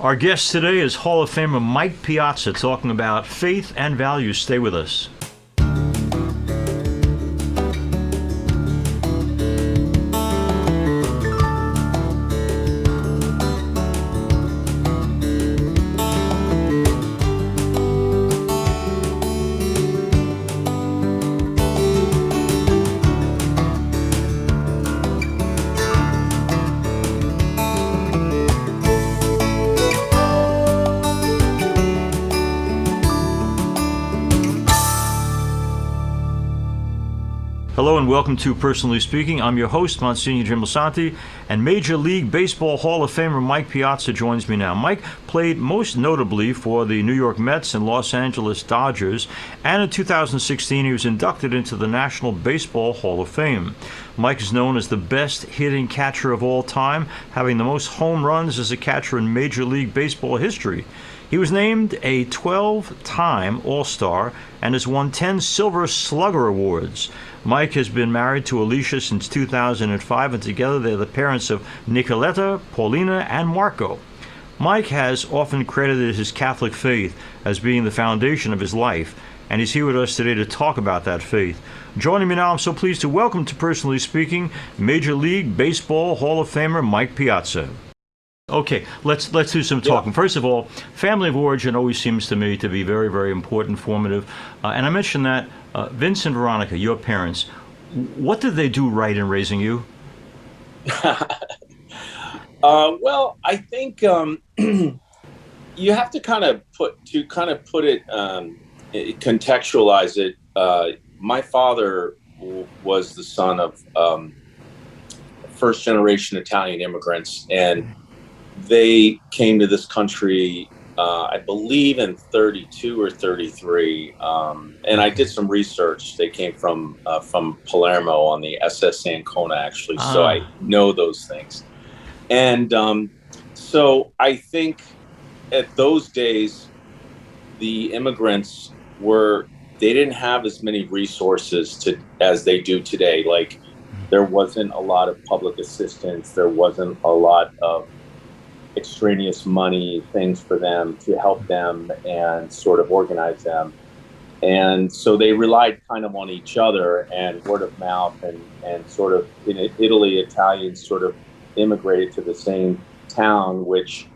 Our guest today is Hall of Famer Mike Piazza talking about faith and values. Stay with us. Hello and welcome to Personally Speaking. I'm your host, Msgr Jim Lisante, and Major League Baseball Hall of Famer Mike Piazza joins me now. Mike played most notably for the New York Mets and Los Angeles Dodgers, and in 2016 he was inducted into the National Baseball Hall of Fame. Mike is known as the best hitting catcher of all time, having the most home runs as a catcher in Major League Baseball history. He was named a 12-time All-Star and has won 10 Silver Slugger Awards. Mike has been married to Alicia since 2005, and together they're the parents of Nicoletta, Paulina, and Marco. Mike has often credited his Catholic faith as being the foundation of his life, and he's here with us today to talk about that faith. Joining me now, I'm so pleased to welcome to Personally Speaking, Major League Baseball Hall of Famer Mike Piazza. Okay, let's do some talking. First of all, family of origin always seems to me to be very, very important, formative. And I mentioned that Vince and Veronica, your parents, what did they do right in raising you? Well, I think you have to kind of put it, contextualize it. My father was the son of first generation Italian immigrants, and they came to this country, I believe in 32 or 33. And I did some research. They came from Palermo on the SS Ancona, actually. So I know those things. And so I think at those days, the immigrants they didn't have as many resources as they do today. Like, there wasn't a lot of public assistance. There wasn't a lot of extraneous money, things for them to help them and sort of organize them. And so they relied kind of on each other and word of mouth, and sort of in Italy, Italians sort of immigrated to the same town, which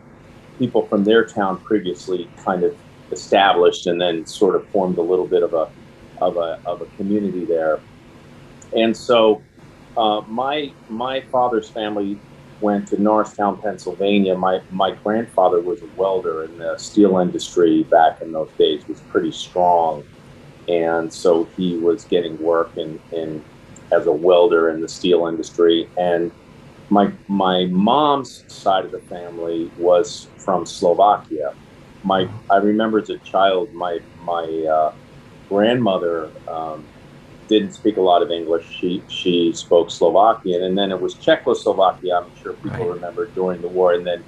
people from their town previously kind of established, and then sort of formed a little bit of a community there. And so my father's family went to Norristown, Pennsylvania. My grandfather was a welder, in the steel industry back in those days was pretty strong. And so he was getting work in as a welder in the steel industry. And my mom's side of the family was from Slovakia. I remember as a child, my grandmother didn't speak a lot of English. She spoke Slovakian, and then it was Czechoslovakia. I'm sure people remember during the war, and then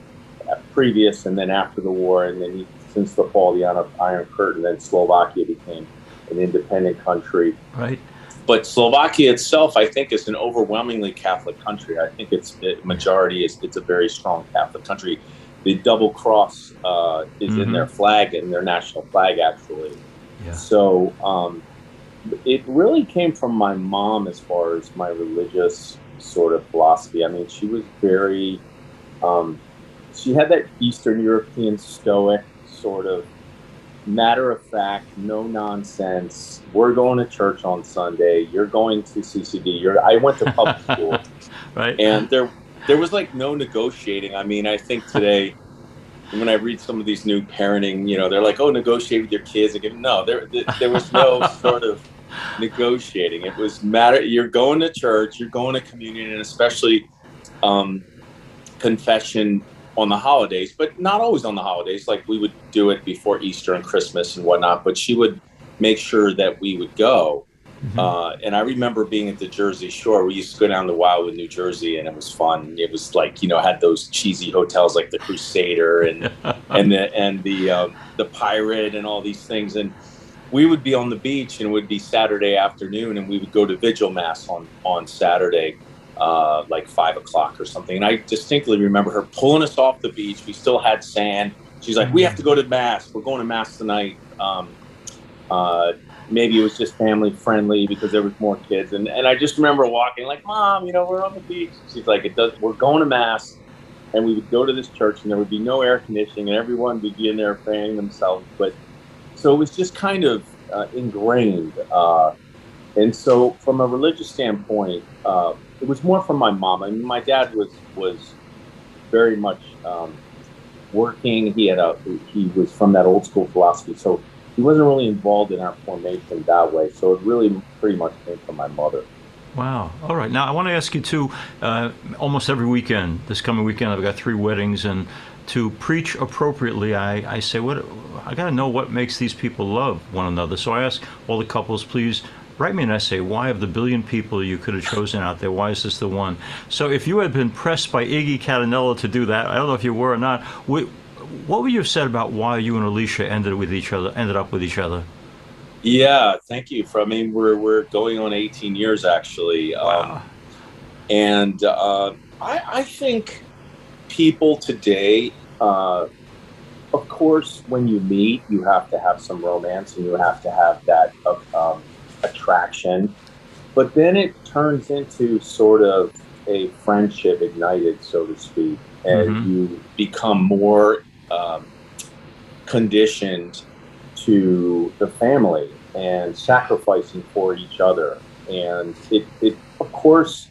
previous, and then after the war, and then since the fall of the Iron Curtain, then Slovakia became an independent country. Right. But Slovakia itself, I think, is an overwhelmingly Catholic country. I think it's a very strong Catholic country. The double cross is in their flag, in their national flag, actually. Yeah. So it really came from my mom as far as my religious sort of philosophy. I mean, she was very, she had that Eastern European stoic sort of matter of fact, no nonsense. We're going to church on Sunday. You're going to CCD. I went to public school. Right. And there was like no negotiating. I mean, I think today, when I read some of these new parenting, they're like, oh, negotiate with your kids. No, there was no sort of negotiating. It was you're going to church, you're going to communion, and especially confession on the holidays, but not always on the holidays. Like, we would do it before Easter and Christmas and whatnot, but she would make sure that we would go. And I remember being at the Jersey Shore. We used to go down to Wildwood, New Jersey, and it was fun. It was like, had those cheesy hotels like the Crusader and the Pirate and all these things. And we would be on the beach, and it would be Saturday afternoon, and we would go to Vigil Mass on Saturday. like 5 o'clock or something. And I distinctly remember her pulling us off the beach. We still had sand. She's like, "We have to go to mass. We're going to mass tonight." Uh, Maybe it was just family friendly because there was more kids. And I just remember walking like, "Mom, we're on the beach." She's like, we're going to mass. And we would go to this church and there would be no air conditioning and everyone would be in there fanning themselves. But so it was just kind of ingrained. And so from a religious standpoint, it was more from my mom. I mean, my dad was very much working. He was from that old school philosophy. So he wasn't really involved in our formation that way. So it really pretty much came from my mother. Wow. All right. Now, I want to ask you, too, almost every weekend, this coming weekend, I've got 3 weddings, and to preach appropriately, I say, I got to know what makes these people love one another. So I ask all the couples, please write me an essay. Why, of the billion people you could have chosen out there, why is this the one? So if you had been pressed by Iggy Catanello to do that, I don't know if you were or not, what would you have said about why you and Alicia ended up with each other? Yeah, thank you. We're going on 18 years actually. Wow. And I think people today, of course, when you meet, you have to have some romance and you have to have that attraction. But then it turns into sort of a friendship ignited, so to speak, and you become more conditioned to the family and sacrificing for each other. And it of course,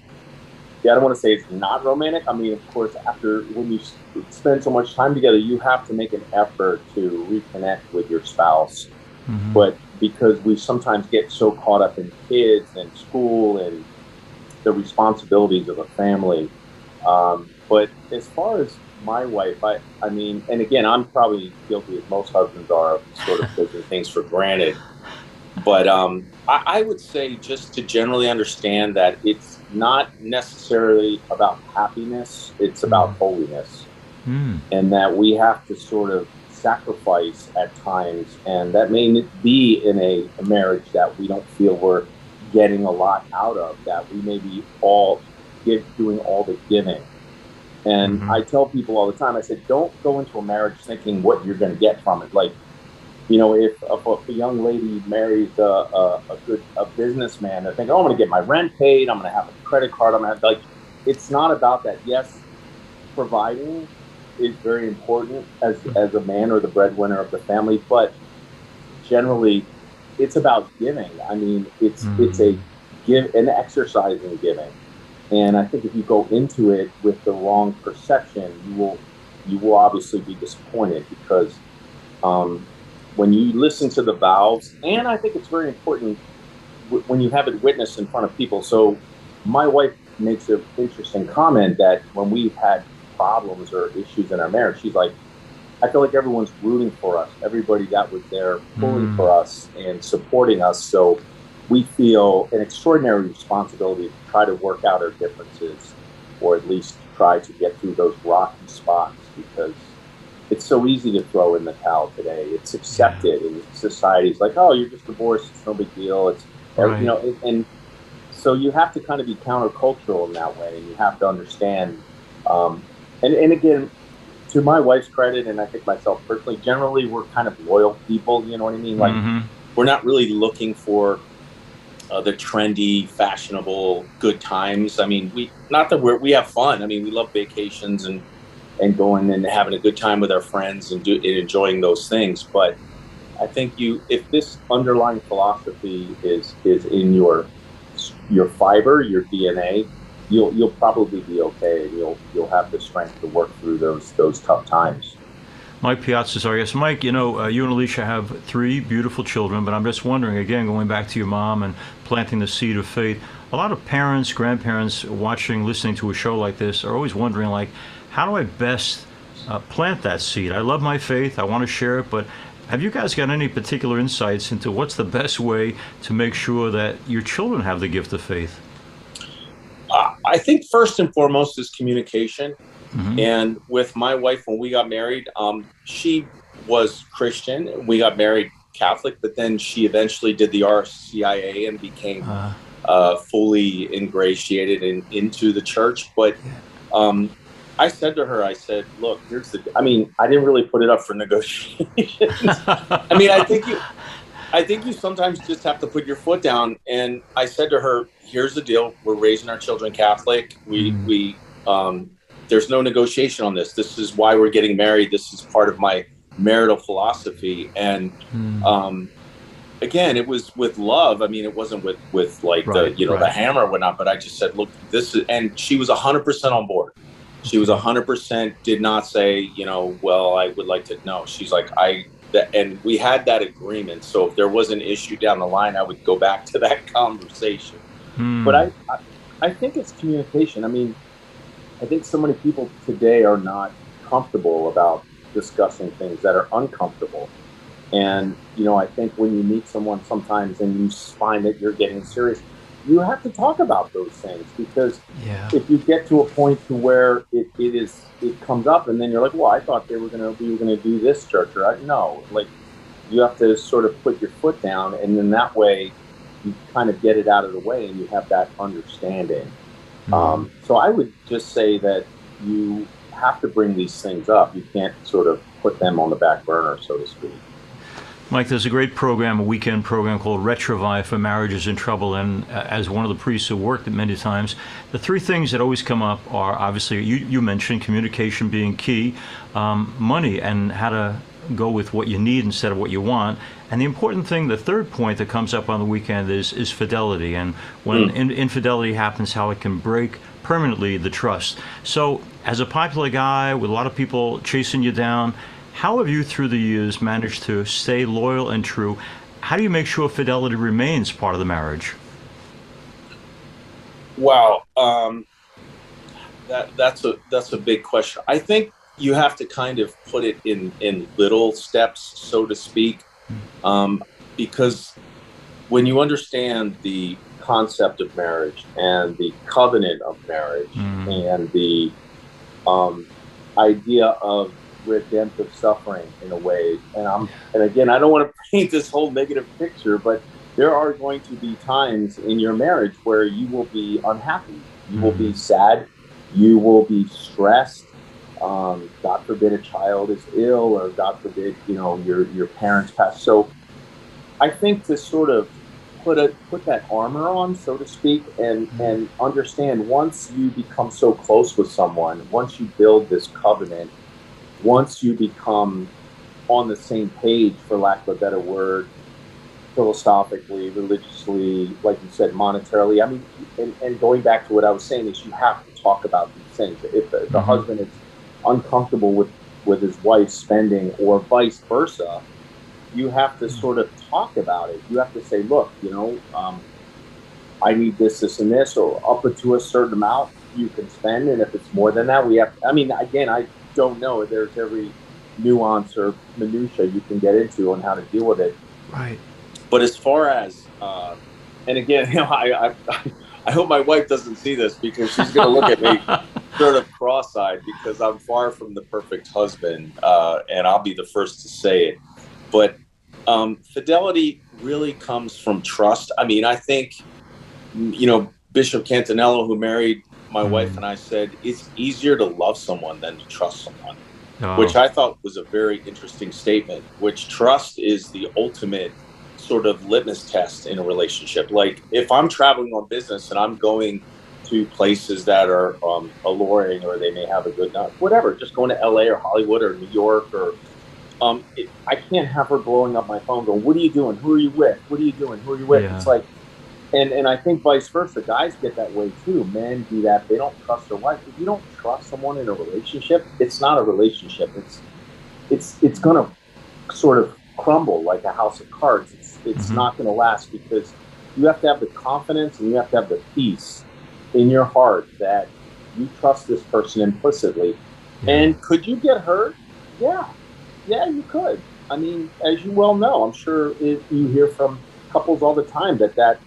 yeah, I don't want to say it's not romantic. I mean, of course, when you spend so much time together, you have to make an effort to reconnect with your spouse. But because we sometimes get so caught up in kids and school and the responsibilities of a family. But as far as my wife, I mean, and again, I'm probably guilty as most husbands are of sort of taking things for granted. But I would say just to generally understand that it's not necessarily about happiness, it's about holiness. And that we have to sort of sacrifice at times. And that may be in a marriage that we don't feel we're getting a lot out of, that we may be doing all the giving. And I tell people all the time, I said, don't go into a marriage thinking what you're going to get from it. Like, if a young lady marries a businessman, they're thinking, "Oh, I'm going to get my rent paid. I'm going to have a credit card. I'm going to have," like, it's not about that. Yes, providing is very important as a man or the breadwinner of the family, but generally, it's about giving. I mean, it's a an exercise in giving. And I think if you go into it with the wrong perception, you will obviously be disappointed because when you listen to the vows, and I think it's very important when you have it witnessed in front of people. So my wife makes an interesting comment that when we've had problems or issues in our marriage, she's like, "I feel like everyone's rooting for us. Everybody that was there pulling for us and supporting us. So we feel an extraordinary responsibility to try to work out our differences, or at least try to get through those rocky spots, because it's so easy to throw in the towel today. It's accepted in society's like, oh, you're just divorced. It's no big deal. It's right. And so you have to kind of be countercultural in that way, and you have to understand. And again, to my wife's credit, and I think myself personally, generally we're kind of loyal people. You know what I mean? Like we're not really looking for the trendy, fashionable, good times. I mean, we have fun. I mean, we love vacations and going and having a good time with our friends and enjoying those things. But I think if this underlying philosophy is in your fiber, your DNA, you'll probably be okay, and you'll have the strength to work through those tough times. Mike Piazza is our guest. Mike, you and Alicia have 3 beautiful children, but I'm just wondering, again, going back to your mom and planting the seed of faith, a lot of parents, grandparents watching, listening to a show like this are always wondering, like, how do I best plant that seed? I love my faith. I want to share it, but have you guys got any particular insights into what's the best way to make sure that your children have the gift of faith? I think first and foremost is communication. And with my wife, when we got married, she was Christian. We got married Catholic, but then she eventually did the RCIA and became fully ingratiated into the church. But I said to her, I said, look, I mean, I didn't really put it up for negotiations. I mean, I think you sometimes just have to put your foot down. And I said to her, here's the deal. We're raising our children Catholic. There's no negotiation on this. This is why we're getting married. This is part of my marital philosophy. And, again, it was with love. I mean, it wasn't with like the hammer or whatnot, but I just said, look, and she was 100% on board. She was 100%, did not say, well, I would like to, no, she's like, and we had that agreement. So if there was an issue down the line, I would go back to that conversation. But I think it's communication. I mean, I think so many people today are not comfortable about discussing things that are uncomfortable. And, I think when you meet someone sometimes and you find that you're getting serious, you have to talk about those things, because if you get to a point to where it comes up and then you're like, well, I thought we were going to do this, church, or no, like, you have to sort of put your foot down, and then that way you kind of get it out of the way and you have that understanding. So I would just say that you have to bring these things up. You can't sort of put them on the back burner, so to speak. Mike, there's a great program, a weekend program called Retrovive for Marriages in Trouble. And as one of the priests who worked it many times, the three things that always come up are, obviously, you mentioned communication being key, money and how to go with what you need instead of what you want. And the important thing, the third point that comes up on the weekend is fidelity. And when infidelity happens, how it can break permanently the trust. So as a popular guy with a lot of people chasing you down, how have you, through the years, managed to stay loyal and true? How do you make sure fidelity remains part of the marriage? Wow, that's a big question. I think you have to kind of put it in little steps, so to speak, because when you understand the concept of marriage and the covenant of marriage and the idea of redemptive suffering in a way, and again, I don't want to paint this whole negative picture, but there are going to be times in your marriage where you will be unhappy, you will be sad, you will be stressed. God forbid a child is ill, or God forbid your parents pass. So I think to sort of put that armor on, so to speak, and understand, once you become so close with someone, once you build this covenant, once you become on the same page, for lack of a better word, philosophically, religiously, like you said, monetarily, I mean, and going back to what I was saying, is you have to talk about these things. If the husband is uncomfortable with his wife spending, or vice versa, you have to sort of talk about it. You have to say, look, I need this, and this, or up to a certain amount you can spend, and if it's more than that, we have. I mean, again, I don't know. There's every nuance or minutia you can get into on how to deal with it. Right. But as far as, and again, I hope my wife doesn't see this, because she's going to look at me sort of cross-eyed, because I'm far from the perfect husband, and I'll be the first to say it. But fidelity really comes from trust. I mean, I think, Bishop Cantanello, who married my wife and I, said it's easier to love someone than to trust someone, which I thought was a very interesting statement, which trust is the ultimate sort of litmus test in a relationship. Like, if I'm traveling on business and I'm going to places that are alluring, or they may have a good night, whatever, just going to LA or Hollywood or New York, or I can't have her blowing up my phone going, what are you doing? Who are you with? What are you doing? Who are you with? Yeah. It's like, and I think vice versa, guys get that way too. Men do that. They don't trust their wife. If you don't trust someone in a relationship, it's not a relationship. It's going to sort of crumble like a house of cards. It's not going to last, because you have to have the confidence and you have to have the peace in your heart that you trust this person implicitly. Yeah. And could you get hurt? Yeah, you could. I mean, as you well know, I'm sure if you hear from couples all the time that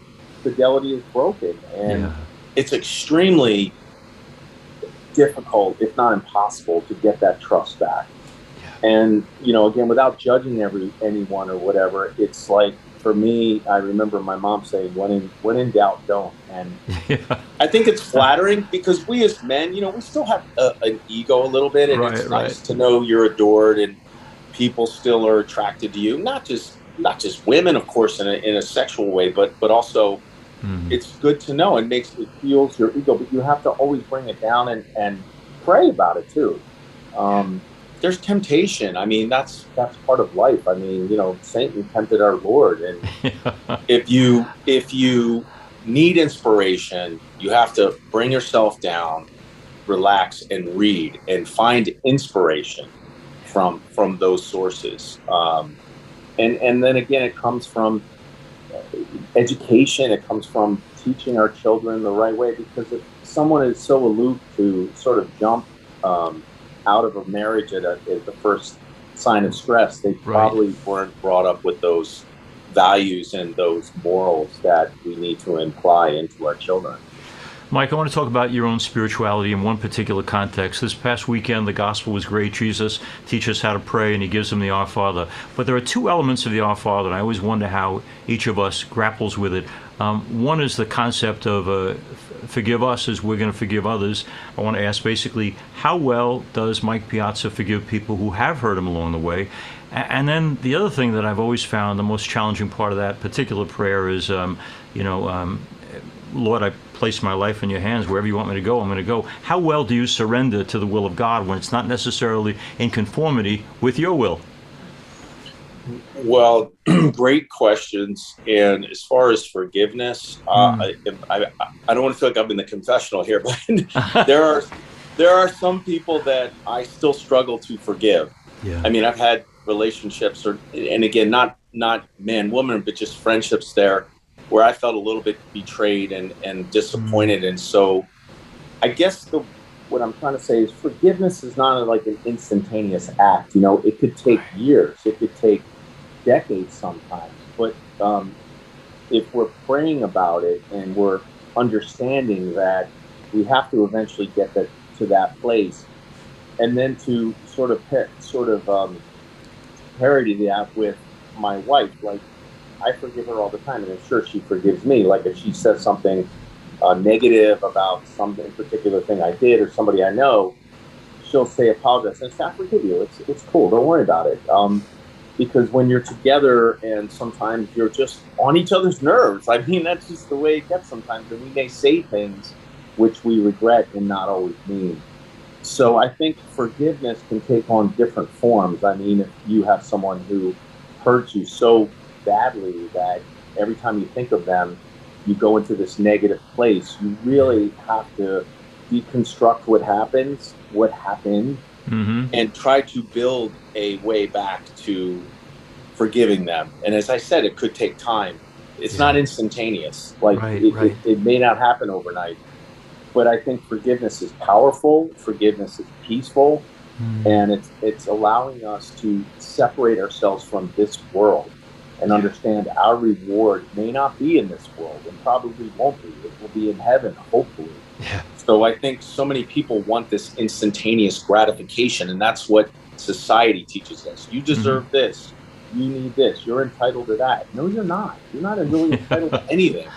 fidelity is broken, and it's extremely difficult, if not impossible, to get that trust back. And again, without judging anyone or whatever, it's like for me, I remember my mom saying, "When in doubt, don't." And Yeah. I think it's flattering because we as men, we still have an ego a little bit, and Right, it's right. nice to know you're adored and people still are attracted to you. Not just women, of course, in a sexual way, but also Mm. it's good to know and it fuels your ego. But you have to always bring it down and pray about it too. Um, there's temptation. I mean, that's part of life. I mean, Satan tempted our Lord, and if you need inspiration, you have to bring yourself down, relax, and read, and find inspiration from those sources. And then again, it comes from education. It comes from teaching our children the right way. Because if someone is so aloof to sort of jump out of a marriage at the first sign of stress, they Right. probably weren't brought up with those values and those morals that we need to imply into our children. Mike, I want to talk about your own spirituality in one particular context. This past weekend, the gospel was great. Jesus teaches us how to pray, and he gives them the Our Father. But there are two elements of the Our Father, and I always wonder how each of us grapples with it. One is the concept of forgive us as we're going to forgive others. I want to ask basically, how well does Mike Piazza forgive people who have hurt him along the way? And then the other thing that I've always found the most challenging part of that particular prayer is, Lord, I place my life in your hands. Wherever you want me to go, I'm going to go. How well do you surrender to the will of God when it's not necessarily in conformity with your will? Well, great questions. And as far as forgiveness, I don't want to feel like I'm in the confessional here, but there are there are some people that I still struggle to forgive. Yeah. I mean, I've had relationships, and again, not man woman, but just friendships there where I felt a little bit betrayed and disappointed. And so, I guess what I'm trying to say is forgiveness is not like an instantaneous act. It could take years. It could take decades sometimes. But if we're praying about it and we're understanding that we have to eventually get to that place, and then to parody that with my wife, like I forgive her all the time, and I'm sure she forgives me. Like if she says something negative about some in particular thing I did or somebody I know, she'll say apologize and say, I forgive you. It's cool. Don't worry about it. Because when you're together and sometimes you're just on each other's nerves, I mean, that's just the way it gets sometimes. And we may say things which we regret and not always mean. So I think forgiveness can take on different forms. I mean, if you have someone who hurts you so badly that every time you think of them, you go into this negative place, you really have to deconstruct what happened, Mm-hmm. and try to build a way back to forgiving them. And as I said, it could take time. It's not Yeah. instantaneous. Like Right, right. it may not happen overnight, but I think forgiveness is powerful. Forgiveness is peaceful, and it's allowing us to separate ourselves from this world and understand our reward may not be in this world and probably won't be. It will be in heaven, hopefully. Yeah. So I think so many people want this instantaneous gratification, and that's what society teaches us. You Mm-hmm. deserve this. You need this. You're entitled to that. No, you're not. You're not really entitled to anything.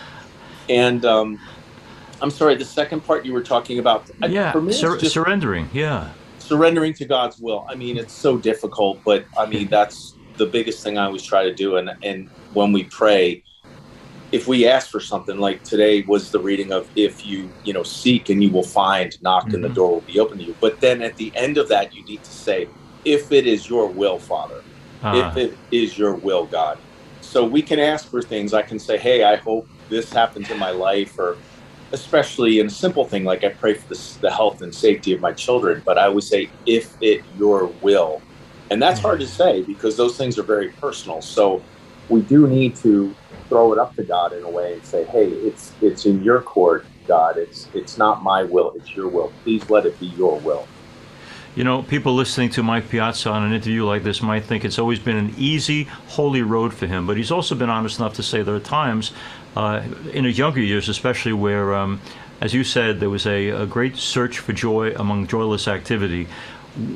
And I'm sorry, the second part you were talking about, Yeah. for me, it's just Surrendering. Yeah. surrendering to God's will. I mean, it's so difficult, but I mean, that's the biggest thing I always try to do. And when we pray, if we ask for something, like today was the reading of, if you seek and you will find, knock and the Mm-hmm. door will be open to you. But then at the end of that, you need to say, if it is your will, Father, if Uh, it is your will, God. So we can ask for things. I can say, hey, I hope this happens in my life, or especially in a simple thing like I pray for the health and safety of my children. But I always say, if it your will. And that's hard to say because those things are very personal. So we do need to throw it up to God in a way and say, hey, it's in your court, God. It's not my will, it's your will. Please let it be your will. People listening to Mike Piazza on an interview like this might think it's always been an easy, holy road for him, but he's also been honest enough to say there are times, in his younger years especially, where, as you said, there was a great search for joy among joyless activity.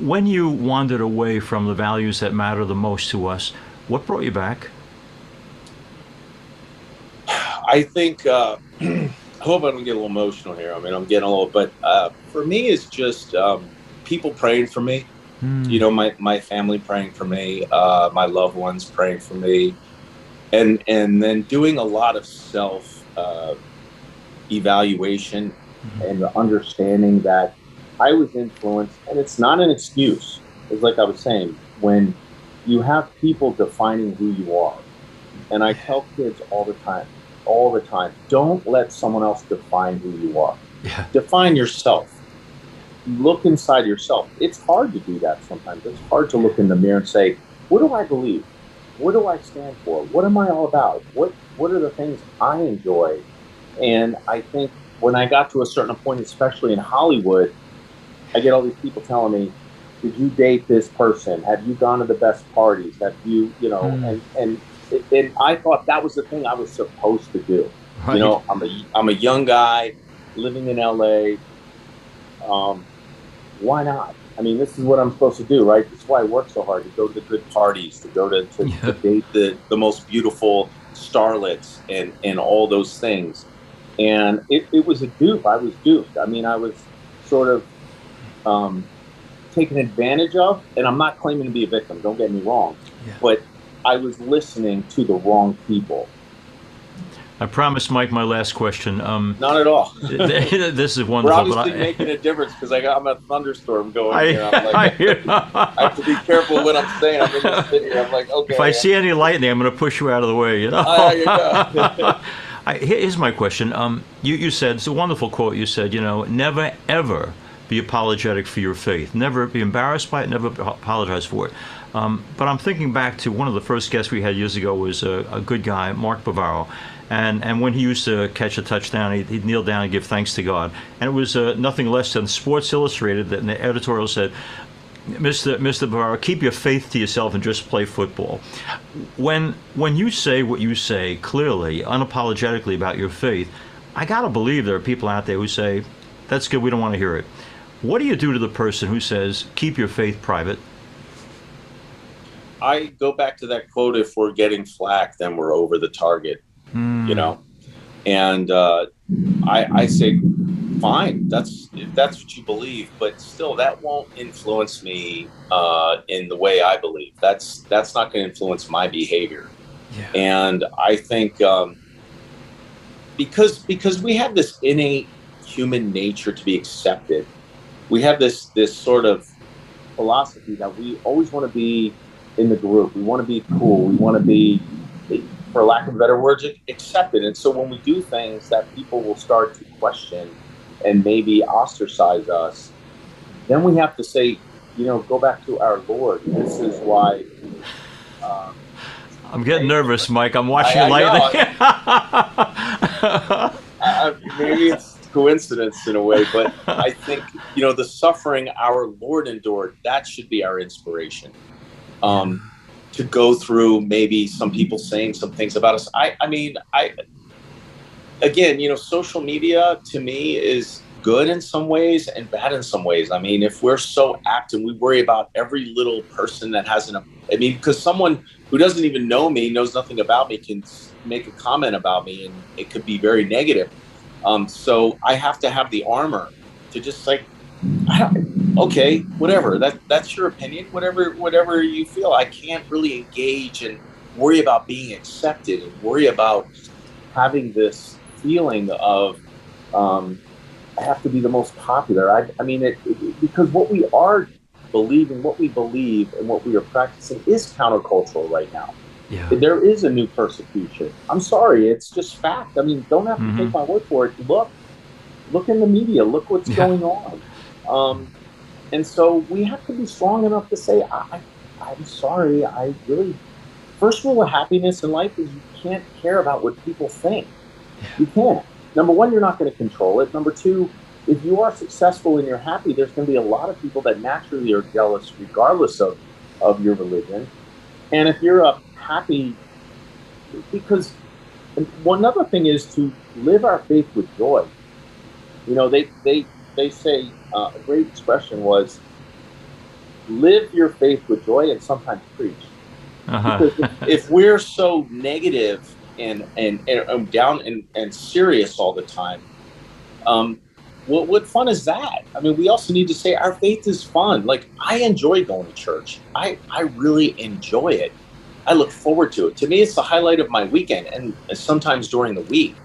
When you wandered away from the values that matter the most to us, what brought you back? I think, I hope I don't get a little emotional here. I mean, I'm getting a little, but for me, it's just people praying for me. You know, my family praying for me, my loved ones praying for me, and then doing a lot of self evaluation and the understanding that I was influenced, and it's not an excuse. It's like I was saying, when you have people defining who you are, and I tell kids all the time, don't let someone else define who you are. Yeah. Define yourself. Look inside yourself. It's hard to do that sometimes. It's hard to look in the mirror and say, what do I believe? What do I stand for? What am I all about? What are the things I enjoy? And I think when I got to a certain point, especially in Hollywood, I get all these people telling me, did you date this person? Have you gone to the best parties? Have you, and I thought that was the thing I was supposed to do. Right. You know, I'm a young guy living in LA. Why not? I mean, this is what I'm supposed to do, right? This is why I work so hard, to go to the good parties, to go to date the most beautiful starlets and all those things. And it was a dupe. I was duped. I mean, I was sort of taken advantage of, and I'm not claiming to be a victim, don't get me wrong, but I was listening to the wrong people. I promised Mike my last question. Not at all. This is We're wonderful. obviously making a difference because I'm a thunderstorm going here. I'm like, I I have to be careful what I'm saying. I'm in the city. I'm like, okay. If I see any lightning, I'm going to push you out of the way. You know. There you go. Here's my question. You said, it's a wonderful quote. You said, never ever be apologetic for your faith. Never be embarrassed by it. Never apologize for it. But I'm thinking back to one of the first guests we had years ago was a good guy, Mark Bavaro. And when he used to catch a touchdown, he'd kneel down and give thanks to God. And it was nothing less than Sports Illustrated that in the editorial said, Mr. Bavaro, keep your faith to yourself and just play football. When you say what you say clearly, unapologetically about your faith, I got to believe there are people out there who say, that's good, we don't want to hear it. What do you do to the person who says, keep your faith private? I go back to that quote, if we're getting flack, then we're over the target, you know? And I say, fine, if that's what you believe, but still that won't influence me in the way I believe. That's not going to influence my behavior. Yeah. And I think because we have this innate human nature to be accepted, we have this sort of philosophy that we always want to be in the group. We want to be cool. We want to be, for lack of better words, accepted. And so when we do things that people will start to question and maybe ostracize us, then we have to say, go back to our Lord. This is why. I'm getting nervous, Mike. I'm watching you lightning. Maybe it's coincidence in a way, but I think, the suffering our Lord endured, that should be our inspiration. To go through maybe some people saying some things about us. Again, social media to me is good in some ways and bad in some ways. I mean, if we're so apt and we worry about every little person that because someone who doesn't even know me, knows nothing about me, can make a comment about me and it could be very negative. So I have to have the armor to just okay, whatever. That's your opinion. Whatever you feel. I can't really engage and worry about being accepted and worry about having this feeling of I have to be the most popular. Because what we are believing, what we believe, and what we are practicing is countercultural right now. Yeah. There is a new persecution. I'm sorry, it's just fact. I mean, don't have to take my word for it. Look in the media. Look what's going on. And so we have to be strong enough to say, I'm sorry, first rule of happiness in life is you can't care about what people think. Yeah. You can't. Number one, you're not going to control it. Number two, if you are successful and you're happy, there's going to be a lot of people that naturally are jealous regardless of your religion. And if you're happy, because one other thing is to live our faith with joy. They say a great expression was, live your faith with joy and sometimes preach. Because if we're so negative and down and serious all the time, what fun is that? I mean, we also need to say our faith is fun. Like, I enjoy going to church. I really enjoy it. I look forward to it. To me, it's the highlight of my weekend, and sometimes during the week.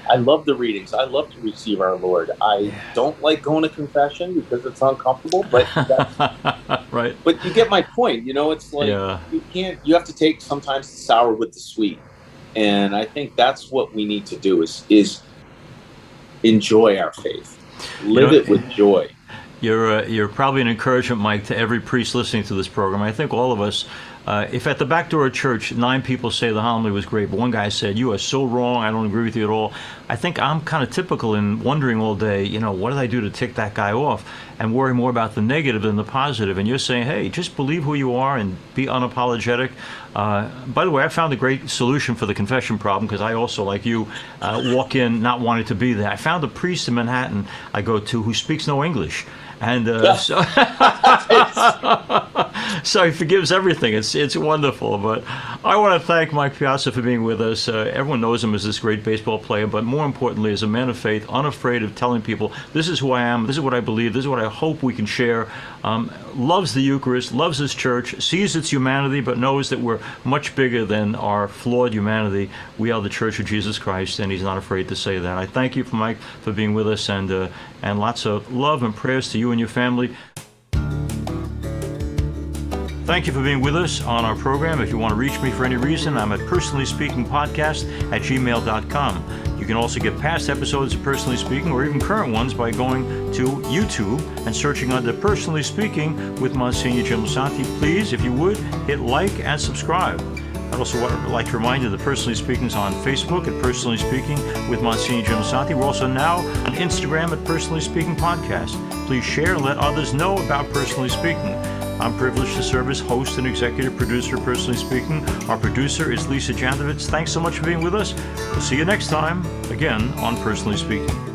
I love the readings. I love to receive our Lord. I don't like going to confession because it's uncomfortable, but right. But you get my point. It's like you have to take sometimes the sour with the sweet. And I think that's what we need to do is enjoy our faith. Live it with joy. You're probably an encouragement, Mike, to every priest listening to this program. I think all of us, if at the back door of church 9 people say the homily was great, but one guy said, "You are so wrong, I don't agree with you at all," I think I'm kind of typical in wondering all day, what did I do to tick that guy off, and worry more about the negative than the positive. And you're saying, hey, just believe who you are and be unapologetic. By the way, I found a great solution for the confession problem, because I also, like you, walk in not wanting to be there. I found a priest in Manhattan I go to who speaks no English. And so he forgives everything. It's wonderful. But I want to thank Mike Piazza for being with us. Everyone knows him as this great baseball player, but more importantly, as a man of faith, unafraid of telling people, this is who I am, this is what I believe, this is what I hope we can share. Loves the Eucharist, loves his church, sees its humanity, but knows that we're much bigger than our flawed humanity. We are the Church of Jesus Christ, and he's not afraid to say that. I thank you, Mike, for being with us, and lots of love and prayers to you and your family. Thank you for being with us on our program. If you want to reach me for any reason, I'm at personallyspeakingpodcast@gmail.com. You can also get past episodes of Personally Speaking, or even current ones, by going to YouTube and searching under Personally Speaking with Msgr Jim Lisante. Please, if you would, hit like and subscribe. I'd also like to remind you that Personally Speaking is on Facebook at Personally Speaking with Msgr Jim Lisante. We're also now on Instagram at Personally Speaking Podcast. Please share and let others know about Personally Speaking. I'm privileged to serve as host and executive producer of Personally Speaking. Our producer is Lisa Jantovitz. Thanks so much for being with us. We'll see you next time, again, on Personally Speaking.